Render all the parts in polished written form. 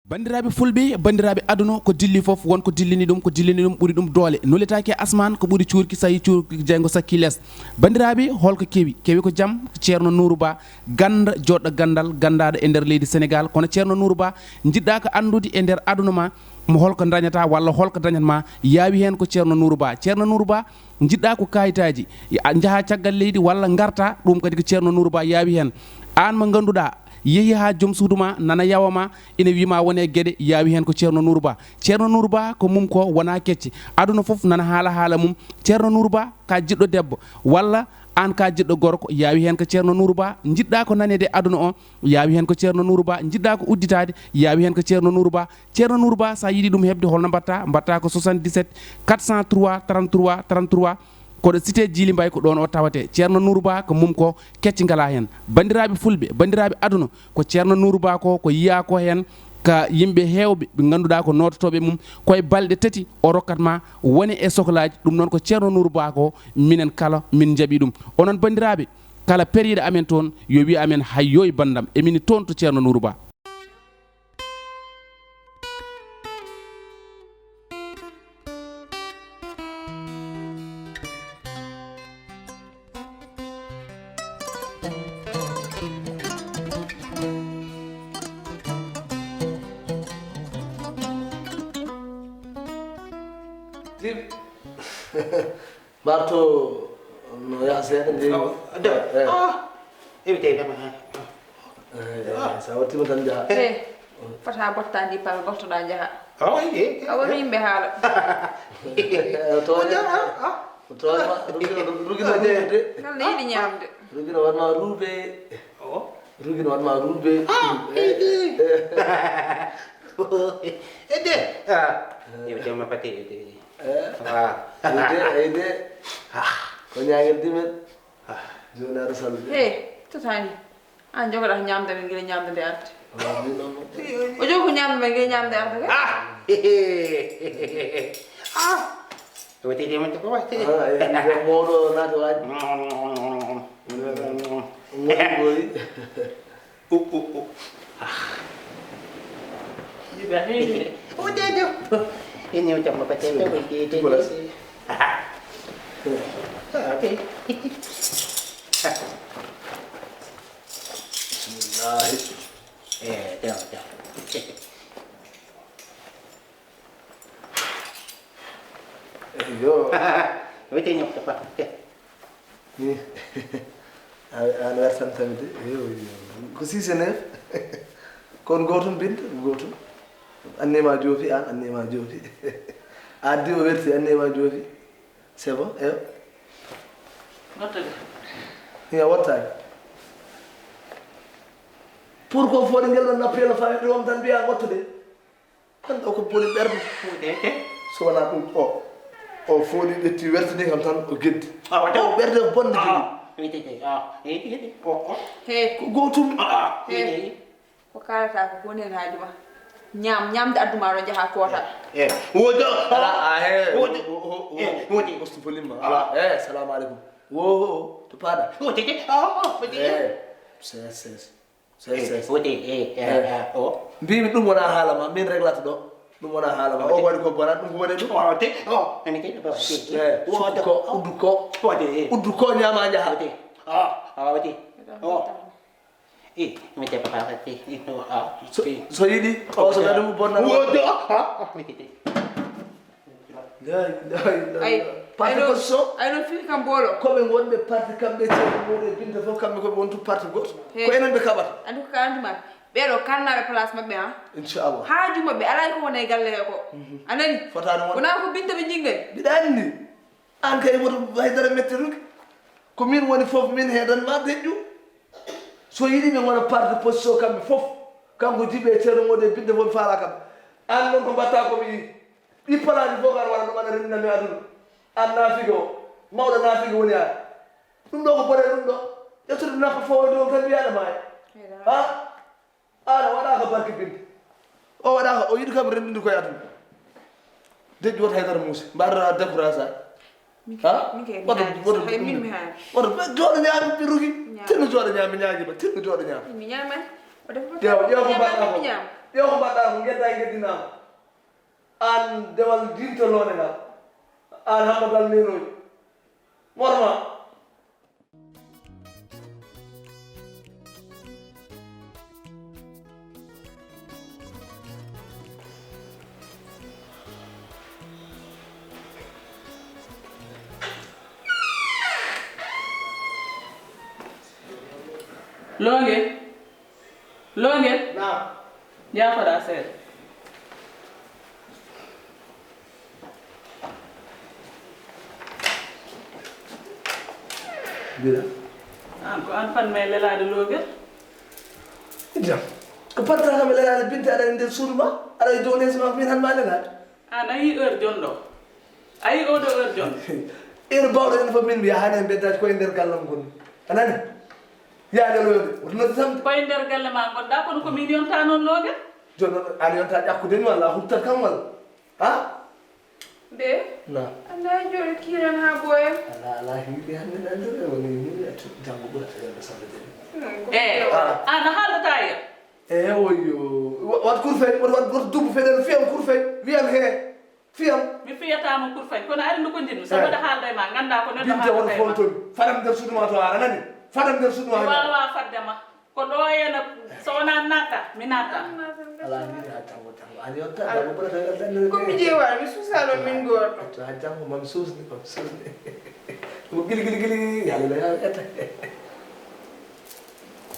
bandiraɓe fulɓe bandiraɓe aduna ko dilli foof wonko dillini ɗum ɓuuri ɗum doole nolletaki asman ko ɓuuri cuurki so yi cuurki jeygo sakki less bandiraɓe holko kewi ko jaam ceerno Nourou Ba ganda joɗɗo gandal gandaɗo e nder leydi Sénégal kono ceerno Nourou Ba jiɗɗa ko andude e nder aduna ma mo holko dañata walla holko dañatma yaawi hen ko ceerno Nourou Ba jiɗɗa ko kayitaji jaaha caggal leydi walla garta ɗum kadi ko ceerno Nourou Ba yaawi hen an mo ganduɗa yeehi ha joom suudu ma nana yawama ina wima wone gueɗe yaawi hen ko ceerno Nourou Ba ko mum ko wona kecce aduna foof nana haala mum ceerno Nourou Ba ka jiɗɗo debbo walla an ka jiɗɗo gorko yaawi hen ko ceerno Nourou Ba jiɗɗa ko nanede aduna o yaawi hen ko ceerno Nourou Ba jiɗɗa ko udditade yaawi hen ko ceerno Nourou Ba sa yiiɗi ɗum hebde holno mbatta ko 77 403 33 33 koɗo cité Djily Mbaye ko ɗon o tawate ceerno Nourou Ba ko mum ko kecci ngala hen bandiraɓe fulɓe bandiraɓe aduna ko ceerno Nourou Ba ko yiya ko hen ka yimɓe hewɓe ɓe ganduɗa ko nototoɓe mum koye balɗe tati o rokkatma woni e sohlaji ɗum noon ko ceerno Nourou Ba ko minen kala min jaaɓi ɗum onon bandiraɓe kala période amen toon yo wi amen hayyo e bandam emini toon to ceerno Nourou Ba. Barto no ya seeɗa nde evite dama sa wattima tan jaha fata botta ndi pal bottoɗa jaha eyi a woni yimɓe haala tooma rugino de kala yiɗi ñamde rugino wanma ruube rugino wanma ruube ede evite ma pati eyde ko ñaguel dimen joni aɗa sallude totani an jogoɗa ko ñamde ɓe guila ñamde nde arde o jogi ko ñamde ɓe guila ñamde arde evite demonte ko watte mawɗo naata waji moɗi ini macam apa cerita begini sih? Oke. Bismillah. Jangan. Yo. Betul ni apa? Ni. Anniversaire tamit yo ko sisene kon gotum bint gotum annema joofi an annema joofi addi o werti annema joofi c'est bon eyo nottode ya wattani pour ko foti ngel ɗon nappiyelo fawi ɗum tan mbiya wattude an ɗo ko boni ɓerde so wona ɗum o fooɗi ƴetti wertide kam tan o geddi o ɓerde ko bonde jogui ko gotum ko kalata ko woni hen haaju ma ñamde adduma ɗo jaaha koota wodo ala wodi ostu folimma ala salamu aleykum wo to paɗa wodi mbimi ɗum wona haalama min réglata ɗo ɗum wona haalama o waɗi ko bonat ɗum ko woni ɗum uddu ko ñama jaha so yiɗi o so kadi mo bonna parti position ayno fii kam boolo koɓe wonɓe parti kamɓe ceerno muɗe binta fof kamɓe koɓe wontu parti goto ko enen ɓe kaɓata andi ko kalandima ɓeɗo kalnaɓe place mabɓe ha inchallah haaju mabɓe alay ko wona e galle he ko anani fotani won wona ko binta ɓe jinggani mbiɗa andi an kay woto haydara metteruki ko min woni foof min heedanma deƴƴu so yiɗi ɓe gona parti position kamɓe fof kanko jiɓe ceerno moɗe binde fof faala kam an noon ko mbatta komi yi ɗi palaji fof kan waɗa ɗum aɗa rendinami aduna an naafigue o mawɗo naafigue woni an ɗum ɗo ko bone ɗum ɗo ƴettude nafa fowode on tan wiyaɗama e ha ana waɗaka barke binde o waɗaka o yiɗi kam rendinde koye aduna deƴƴu woto haydara muusi mbaɗata décourage woto jooɗo ñaami ɓiruki tinno jooɗo ñaami ñaaguima tinno jooɗo ñaami mi ñaman ƴeew ko mbaɗɗa ko yo ko mbaɗɗa ko gedda e geddinama an dewal dintolone ngal an hammadal nenoji morma Longe naam jaafaɗa seeɗa mbiɗa an ko an fan may lelade logel jam ko pattata kam e lelade binte aɗa e nder suudu ma aɗa e dow leydi ma ko min han ma lelade an ayi heure jonɗo ayi oɗo heure jonɗo ene bawɗo ene fof min mbiya hani en beddaki koye nder gallam gonmi anani yaade loyode woto noddi tamde koye nder galle ma gonɗa kono komin yonta noon logel joni noon an yonta ƴakkudemi walla a huttat kam walla ha de na anda joni kiran ha boyen ala hiiɗi hande nandere woni ni janggo ɓurata yelde sallede an a haaldata ya e oyo wat kurfey woto wat goto dubbo feɗen fiyam kurfey wiyam he fiyam mi fiyatama kurfañ kono ari ndu ko jinmi so waɗa haalda e ma ganda ko neɗɗo dinte woto haalda e ma fontomi fadam nder suudu ma to ara nani fadam nder suudu ma wawa faddema ko ɗo hena so wona natta mi natta ala hiiɗi ha janggo an yonta janggo ɓurata yelde nandere komi ƴeewa mi susalo min goto ha janggo mami susni mami susni mo gili yalela ya etta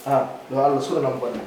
ha ɗo Allah suranam bonne